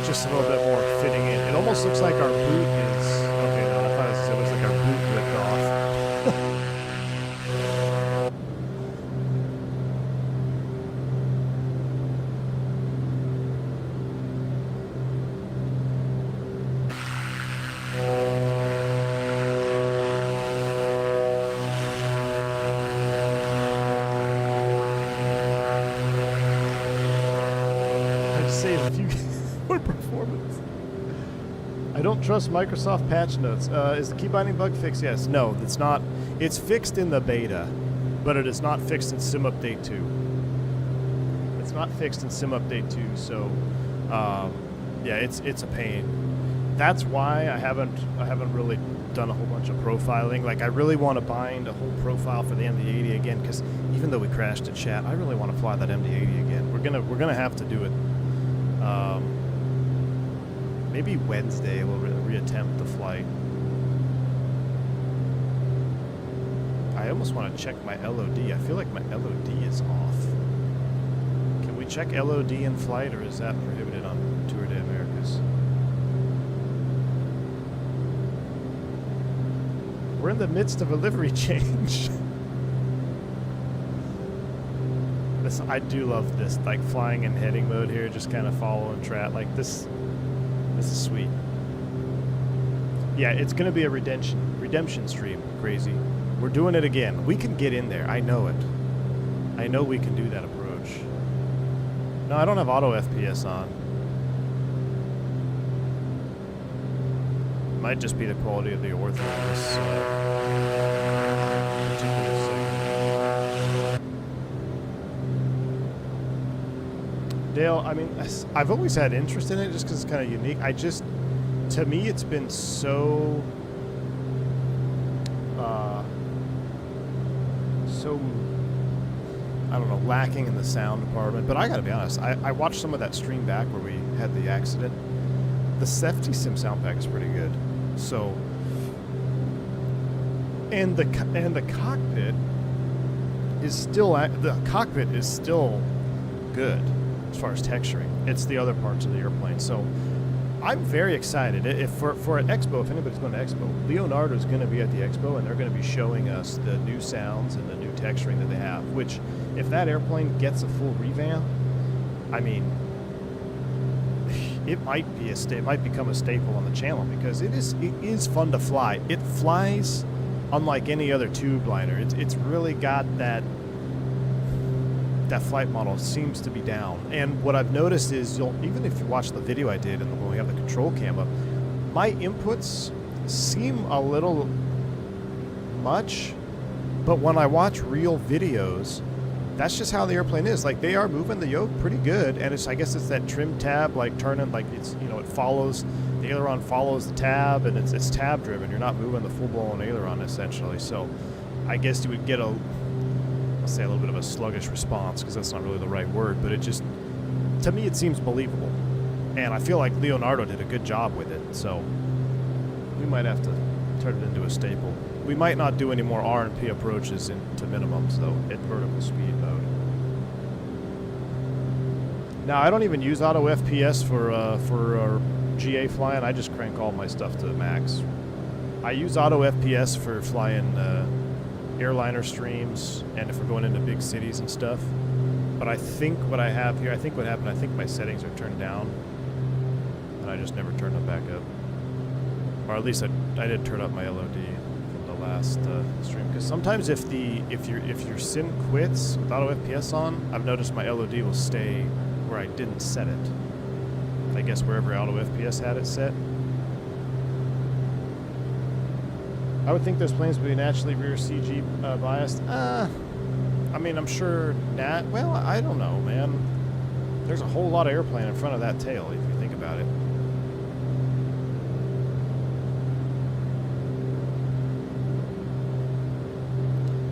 just a little bit more fitting in. It almost looks like our boot is okay. No, I thought it looks like our boot ripped off. I don't trust Microsoft patch notes. Is the key binding bug fixed? Yes. No, it's not. It's fixed in the beta, but it is not fixed in Sim Update 2. It's not fixed in Sim Update 2, so yeah, it's a pain. That's why I haven't really done a whole bunch of profiling. Like, I really want to bind a whole profile for the MD-80 again, because even though we crashed in chat, I really want to fly that MD-80 again. We're gonna have to do it. Maybe Wednesday we'll reattempt the flight. I almost want to check my LOD. I feel like my LOD is off. Can we check LOD in flight, or is that prohibited on Tour de Americas? We're in the midst of a livery change. I do love this, like flying in heading mode here, just kind of following track. Like this is sweet. Yeah, it's gonna be a redemption stream, crazy. We're doing it again. We can get in there. I know it. I know we can do that approach. No, I don't have auto FPS on. Might just be the quality of the ortho in this particular segment. Dale, I mean, I've always had interest in it just because it's kind of unique. To me, it's been so, I don't know, lacking in the sound department. But I gotta be honest, I watched some of that stream back where we had the accident. The Safety Sim sound pack is pretty good. So, and the cockpit is still good as far as texturing. It's the other parts of the airplane. So, I'm very excited. If for an expo, if anybody's going to expo, Leonardo is going to be at the expo, and they're going to be showing us the new sounds and the new texturing that they have. Which, if that airplane gets a full revamp, I mean, it might become a staple on the channel because it is fun to fly. It flies unlike any other tube liner. It's really got that flight model seems to be down. And what I've noticed is even if you watch the video I did and when we have the control cam up, my inputs seem a little much, but when I watch real videos, that's just how the airplane is. Like, they are moving the yoke pretty good, and I guess it's that trim tab, like turning, like it's, it follows, the aileron follows the tab, and it's tab driven. You're not moving the full-blown aileron essentially. So I guess you would get I'll say a little bit of a sluggish response, because that's not really the right word, but it just, to me, it seems believable. And I feel like Leonardo did a good job with it, so we might have to turn it into a staple. We might not do any more R&P approaches to minimums, though, at vertical speed mode. Now, I don't even use auto FPS for GA flying. I just crank all my stuff to max. I use auto FPS for flying airliner streams and if we're going into big cities and stuff. But I think what I have here, I think my settings are turned down, and I just never turned them back up. Or at least I did turn up my LOD from the last stream, because sometimes if your sim quits with auto FPS on, I've noticed my LOD will stay where I didn't set it. I guess wherever auto FPS had it set. I would think those planes would be naturally rear CG biased. I mean, I'm sure well, I don't know, man. There's a whole lot of airplane in front of that tail, if you think about it.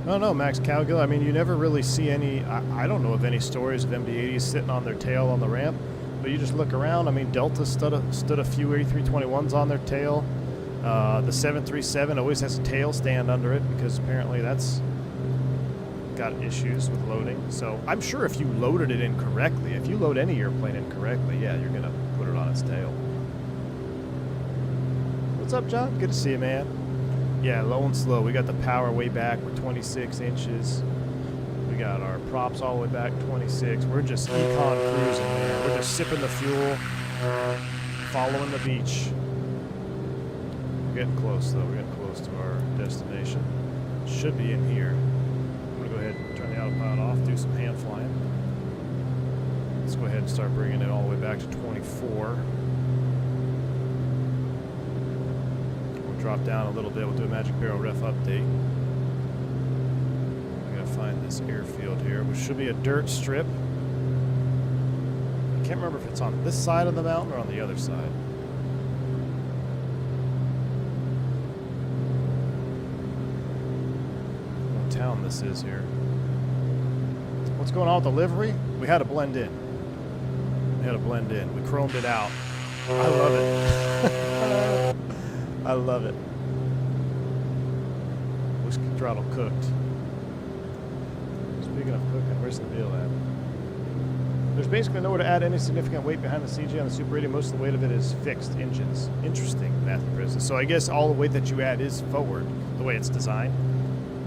I don't know, Max Cowgill. I mean, you never really see any, I don't know of any stories of MD-80s sitting on their tail on the ramp, but you just look around. I mean, Delta stood a few A321s on their tail. The 737 always has a tail stand under it because apparently that's got issues with loading. So I'm sure if you loaded it incorrectly, if you load any airplane incorrectly, yeah, you're going to put it on its tail. What's up, John? Good to see you, man. Yeah, low and slow. We got the power way back. We're 26 inches. We got our props all the way back 26. We're just econ cruising, man. We're just sipping the fuel, following the beach. We're getting close, though. We're getting close to our destination. Should be in here. I'm going to go ahead and turn the autopilot off, do some hand flying. Let's go ahead and start bringing it all the way back to 24. Drop down a little bit. We'll do a Magic Barrel ref update. We gotta find this airfield here, which should be a dirt strip. I can't remember if it's on this side of the mountain or on the other side. What town this is here? What's going on with the livery? We had to blend in. We chromed it out. I love it. I love it. Whiskey throttle cooked. Speaking of cooking, where's the meal at? There's basically nowhere to add any significant weight behind the CG on the Super 80. Most of the weight of it is fixed engines. Interesting, Matthew President. So I guess all the weight that you add is forward. the way it's designed.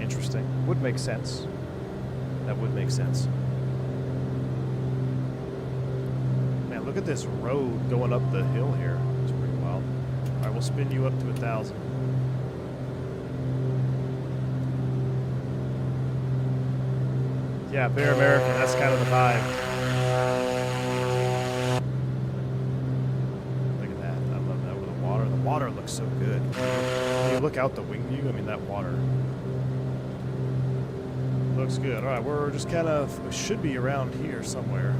Interesting. Would make sense. That would make sense. Man, look at this road going up the hill here. It's pretty wild. All right, we'll spin you up to 1,000. Yeah, Bear American, that's kind of the vibe. Look at that. I love that with the water. The water looks so good. When you look out the wing view, I mean, that water looks good. All right, we're just kind of, we should be around here somewhere.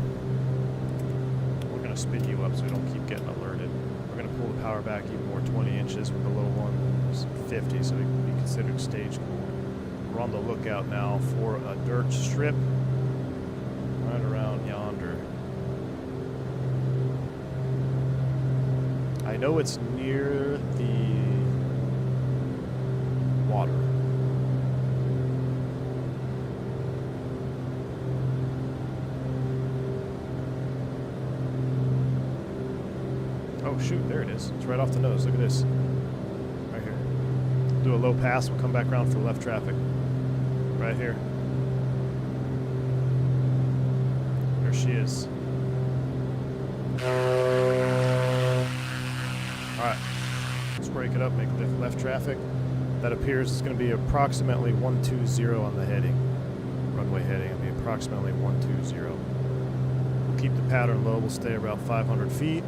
We're going to spin you up so we don't keep getting alerted. We're going to pull the power back even more, 20 inches with the low one, 50, so we can be considered stage cooled. We're on the lookout now for a dirt strip right around yonder. I know it's near the water. Oh shoot, there it is. It's right off the nose. Look at this. Right here. Do a low pass, we'll come back around for left traffic. Right here. There she is. Alright. Let's break it up, make left traffic. That appears it's going to be approximately 120 on the heading. Runway heading. It'll be approximately 120. We'll keep the pattern low. We'll stay about 500 feet.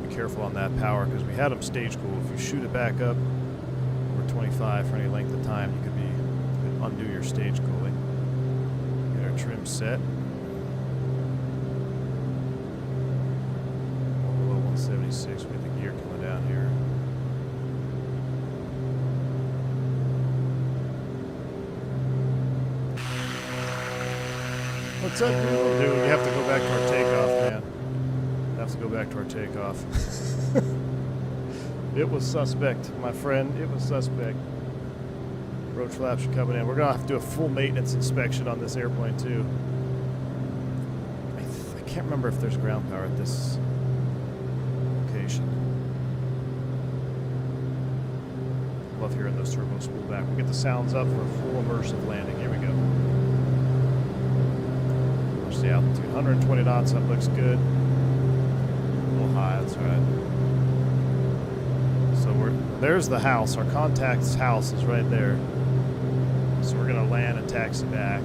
Be careful on that power because we had them stage cooled. If you shoot it back up over 25 for any length of time, you could undo your stage cooling. Get our trim set. Below 176, we get the gear coming down here. What's up, dude? Dude, we have to go back to our takeoff, man. We have to go back to our takeoff. It was suspect, my friend. It was suspect. Road flaps are coming in. We're going to have to do a full maintenance inspection on this airplane, too. I can't remember if there's ground power at this location. Love hearing those turbos spool back. We'll get the sounds up for a full immersive landing. Here we go. Watch the altitude. 120 knots. That looks good. A little high. That's right. So there's the house. Our contact's house is right there. So we're going to land and taxi back.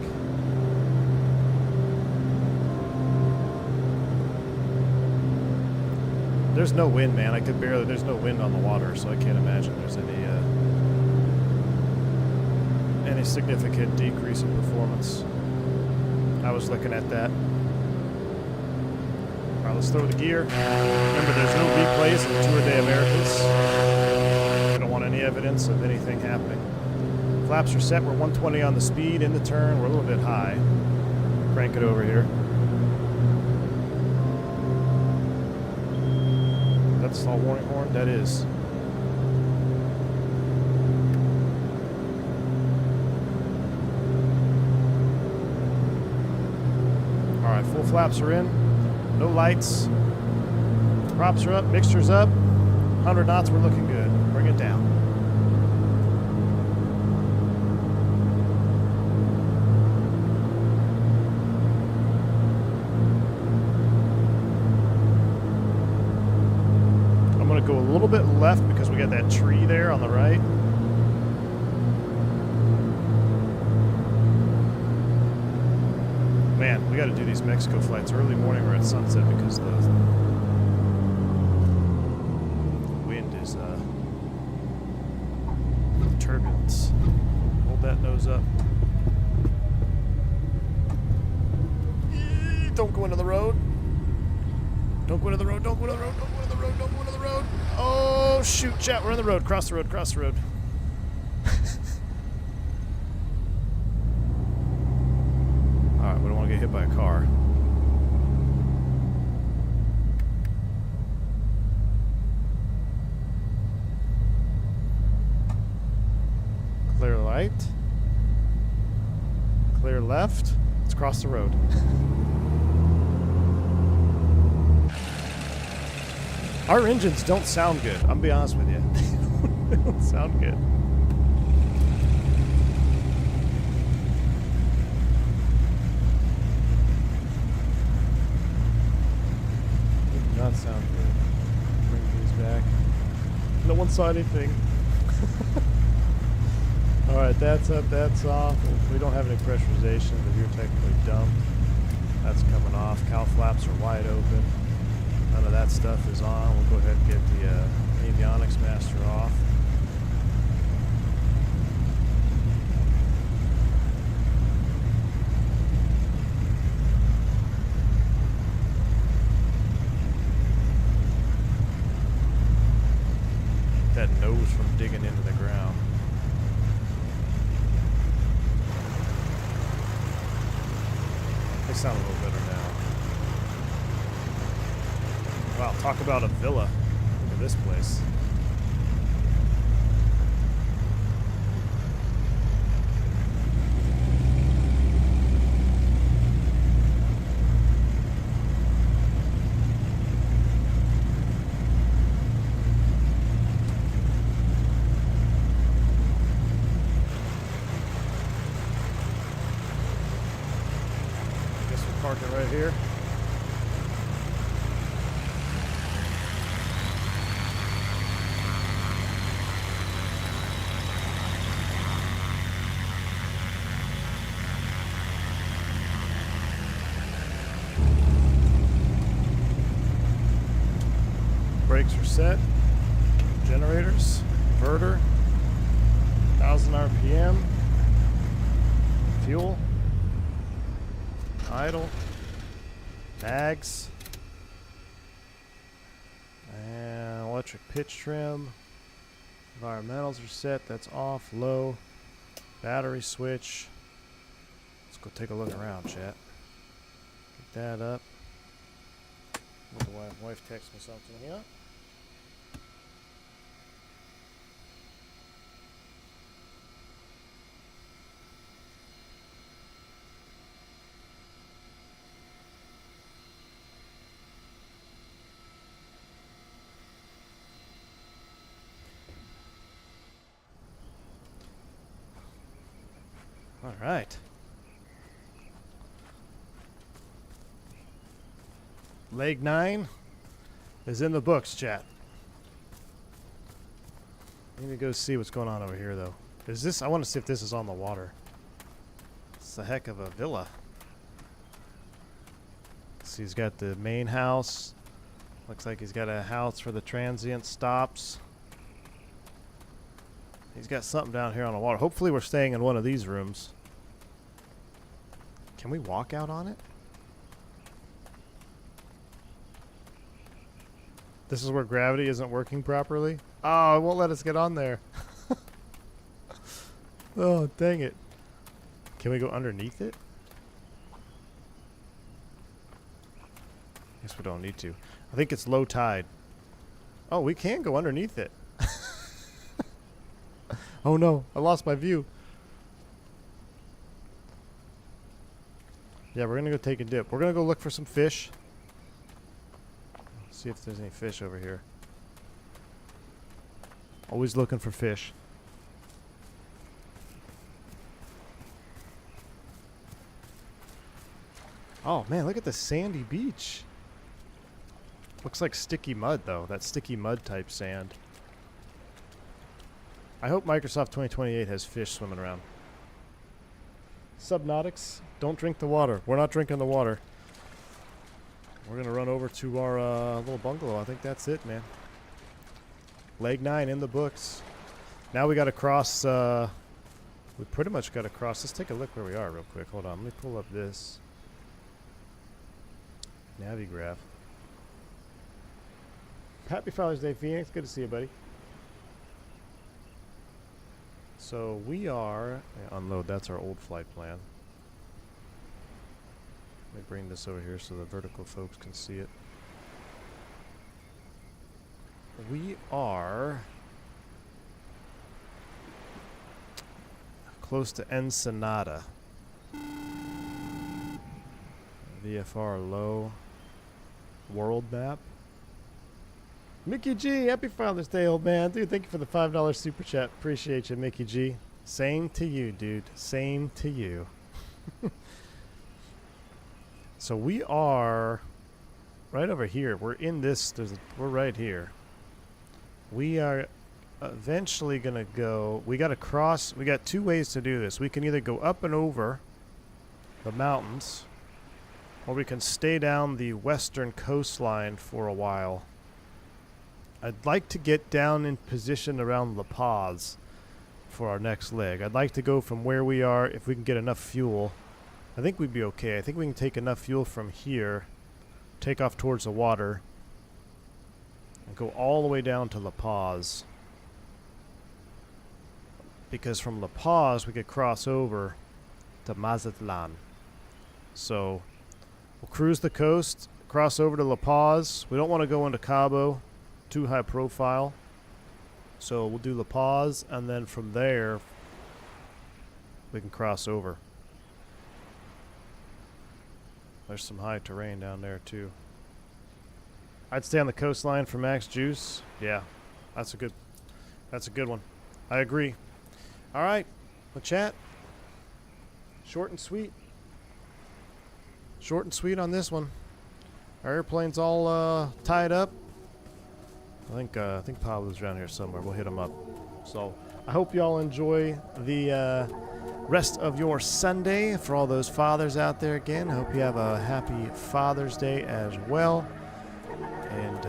There's no wind, man. There's no wind on the water, so I can't imagine there's any significant decrease in performance. I was looking at that. All right, let's throw the gear. Remember, there's no replays in Tour de Americas. We don't want any evidence of anything happening. Flaps are set. We're 120 on the speed in the turn. We're a little bit high. Crank it over here. That's the stall warning horn. That is. All right, full flaps are in. No lights. Props are up. Mixture's up. 100 knots. We're looking good. Bring it down. Go a little bit left because we got that tree there on the right. Man, we got to do these Mexico flights early morning or at sunset because the wind is turbulence. Hold that nose up. Don't go into the road. Don't go into the road. Don't go into the road. Don't go into the road. Don't go into the road. Oh, shoot, chat. We're on the road. Cross the road. Cross the road. All right, we don't want to get hit by a car. Clear light. Clear left. Let's cross the road. Our engines don't sound good. I'm gonna be honest with you. They don't sound good. don't saw anything. Alright, that's up, that's off. We don't have any pressurization, but you're technically dumped. That's coming off. Cow flaps are wide open. None of that stuff is on. We'll go ahead and get the avionics master off. That nose from digging into the ground. They sound a little better now. Wow, talk about a villa. Look at this place. Parking right here. Brakes are set. Generators, inverter, 1000 RPM, fuel. Idle, mags, and electric pitch trim. Environmentals are set, that's off, low, battery switch. Let's go take a look around, chat. Get that up. The wife texts me something here. All right. Leg 9 is in the books, chat. I need to go see what's going on over here, though. Is this? I want to see if this is on the water. It's a heck of a villa. See, he's got the main house. Looks like he's got a house for the transient stops. He's got something down here on the water. Hopefully we're staying in one of these rooms. Can we walk out on it? This is where gravity isn't working properly? Oh, it won't let us get on there. Oh, dang it. Can we go underneath it? Guess we don't need to. I think it's low tide. Oh, we can go underneath it. Oh no, I lost my view. Yeah, we're gonna go take a dip. We're gonna go look for some fish. See if there's any fish over here. Always looking for fish. Oh man, look at the sandy beach. Looks like sticky mud though, that sticky mud type sand. I hope Microsoft 2028 has fish swimming around. Subnautics, don't drink the water. We're not drinking the water. We're going to run over to our little bungalow. I think that's it, man. Leg 9 in the books. Now we got to cross. We pretty much got to cross. Let's take a look where we are real quick. Hold on. Let me pull up this Navigraph. Happy Father's Day, Phoenix. Good to see you, buddy. So we are, unload, that's our old flight plan. Let me bring this over here so the vertical folks can see it. We are close to Ensenada. VFR low. World map. Mickey G, happy Father's Day, old man. Dude, thank you for the $5 super chat. Appreciate you, Mickey G. Same to you, dude. Same to you. So we are right over here. We're in this. We're right here. We are eventually gonna go. We gotta cross. We got two ways to do this. We can either go up and over the mountains, or we can stay down the western coastline for a while. I'd like to get down in position around La Paz for our next leg. I'd like to go from where we are, if we can get enough fuel. I think we'd be okay. I think we can take enough fuel from here, take off towards the water, and go all the way down to La Paz. Because from La Paz, we could cross over to Mazatlan. So we'll cruise the coast, cross over to La Paz. We don't want to go into Cabo, too high profile. So we'll do La Paz, and then from there, we can cross over. There's some high terrain down there, too. I'd stay on the coastline for max juice. Yeah, that's a good one. I agree. All right, well, chat. Short and sweet. Short and sweet on this one. Our airplane's all tied up. I think Pablo's around here somewhere. We'll hit him up. So I hope y'all enjoy the rest of your Sunday. For all those fathers out there, again, I hope you have a happy Father's Day as well. And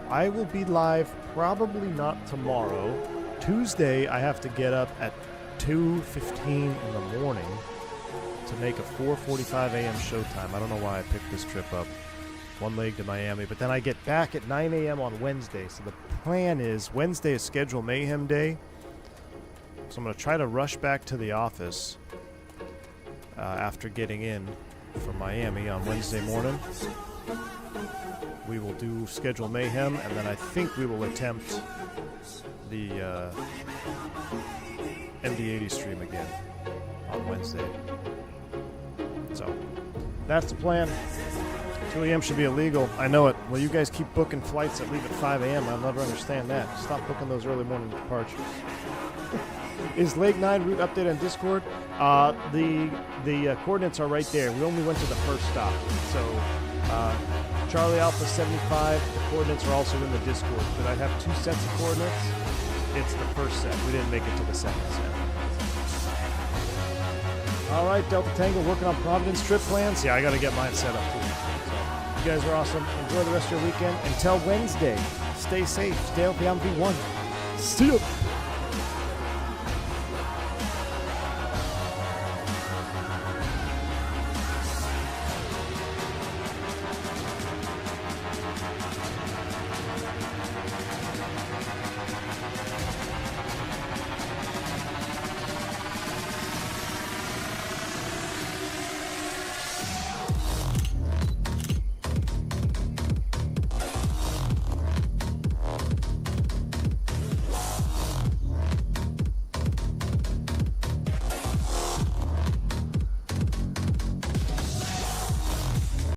I will be live probably not tomorrow. Tuesday, I have to get up at 2:15 in the morning to make a 4:45 a.m. showtime. I don't know why I picked this trip up. One leg to Miami, but then I get back at 9 a.m. on Wednesday. So the plan is Wednesday is Schedule Mayhem Day. So I'm going to try to rush back to the office after getting in from Miami on Wednesday morning. We will do Schedule Mayhem, and then I think we will attempt the MD-80 stream again on Wednesday. So that's the plan. 2 a.m. should be illegal. I know it. Well, you guys keep booking flights that leave at 5 a.m. I'll never understand that. Stop booking those early morning departures. Is Leg 9 route update on Discord? The coordinates are right there. We only went to the first stop. So Charlie Alpha 75, the coordinates are also in the Discord. But I have two sets of coordinates. It's the first set. We didn't make it to the second set. All right, Delta Tango working on Providence trip plans. Yeah, I got to get mine set up too. You guys are awesome. Enjoy the rest of your weekend. Until Wednesday, stay safe. Stay healthy on V1. See you.